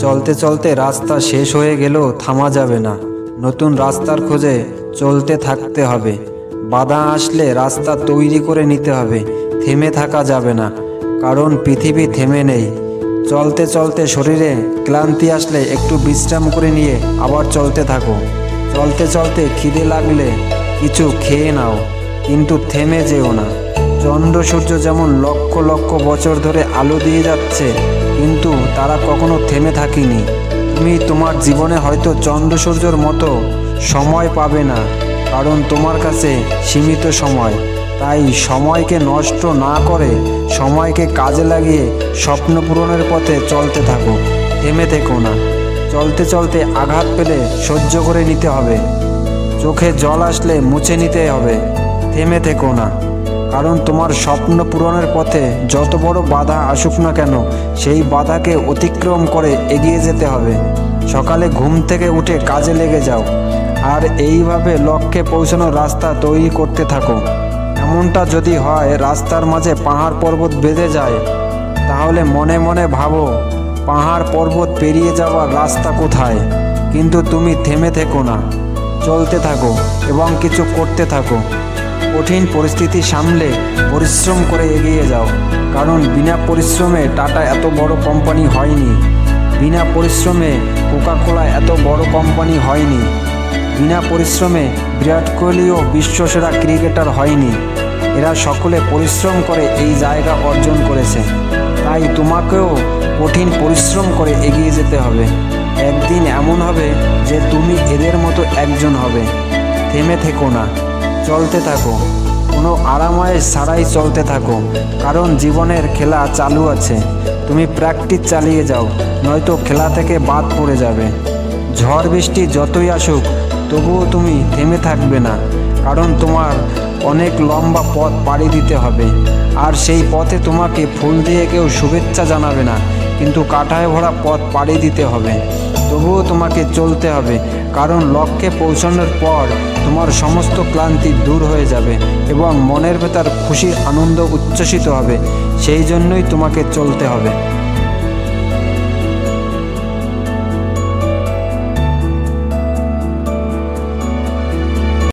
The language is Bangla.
চলতে চলতে রাস্তা শেষ হয়ে গেলেও থামা যাবে না। নতুন রাস্তার খোঁজে চলতে থাকতে হবে। বাধা আসলে রাস্তা তৈরি করে নিতে হবে। থেমে থাকা যাবে না, কারণ পৃথিবী থেমে নেই। চলতে চলতে শরীরে ক্লান্তি আসলে একটু বিশ্রাম করে নিয়ে আবার চলতে থাকো। চলতে চলতে খিদে লাগলে কিছু খেয়ে নাও, কিন্তু থেমে যেও না। চন্দ্র সূর্য যেমন লক্ষ লক্ষ বছর ধরে আলো দিয়ে যাচ্ছে, কিন্তু তারা কখনো থেমে থাকেনি। তুমি তোমার জীবনে হয়তো চন্দ্র সূর্যর মতো সময় পাবে না, কারণ তোমার কাছে সীমিত সময়। তাই সময়কে নষ্ট না করে সময়কে কাজে লাগিয়ে স্বপ্ন পূরণের পথে চলতে থাকো। থেমে থেকো না। চলতে চলতে আঘাত পেলে সহ্য করে নিতে হবে। চোখে জল আসলে মুছে নিতে হবে। থেমে থেকো না, কারণ তোমার স্বপ্ন পূরণের পথে যত বড় বাধা আসুক না কেন, সেই বাধাকে অতিক্রম করে এগিয়ে যেতে হবে। সকালে ঘুম থেকে উঠে কাজে লেগে যাও, আর এইভাবে লক্ষ্যে পৌঁছানোর রাস্তা তৈরি করতে থাকো। এমনটা যদি হয় রাস্তার মাঝে পাহাড় পর্বত বেঁধে যায়, তাহলে মনে মনে ভাবো পাহাড় পর্বত পেরিয়ে যাওয়ার রাস্তা কোথায়। কিন্তু তুমি থেমে থেকো না, চলতে থাকো এবং কিছু করতে থাকো। কঠিন পরিস্থিতি সামলে পরিশ্রম করে এগিয়ে যাও, কারণ বিনা পরিশ্রমে টাটা এত বড় কোম্পানি হয়নি। বিনা পরিশ্রমে কোকাকোলা এত বড় কোম্পানি হয়নি। বিনা পরিশ্রমে বিরাট কোহলিও বিশ্বসেরা ক্রিকেটার হয়নি। এরা সকলে পরিশ্রম করে এই জায়গা অর্জন করেছে। তাই তোমাকেও কঠিন পরিশ্রম করে এগিয়ে যেতে হবে। একদিন এমন হবে যে তুমি এদের মতো একজন হবে। থেমে থেকো না, চলতে থাকো। কোনো আরামায়েশ ছাড়াই চলতে থাকো, কারণ জীবনের খেলা চালু আছে। তুমি প্র্যাকটিস চালিয়ে যাও, নয়তো খেলা থেকে বাদ পড়ে যাবে। ঝড় বৃষ্টি যতই আসুক, তবুও তুমি থেমে থাকবে না, কারণ তোমার অনেক লম্বা পথ পাড়ি দিতে হবে। আর সেই পথে তোমাকে ফুল দিয়ে কেউ শুভেচ্ছা জানাবে না, কিন্তু কাঁটায় ভরা পথ পাড়ি দিতে হবে। তবুও তোমাকে চলতে হবে, কারণ লক্ষ্যে পৌঁছানোর পর তোমার সমস্ত ক্লান্তি দূর হয়ে যাবে এবং মনের ভেতর খুশির আনন্দ উচ্ছ্বসিত হবে। সেই জন্যই তোমাকে চলতে হবে।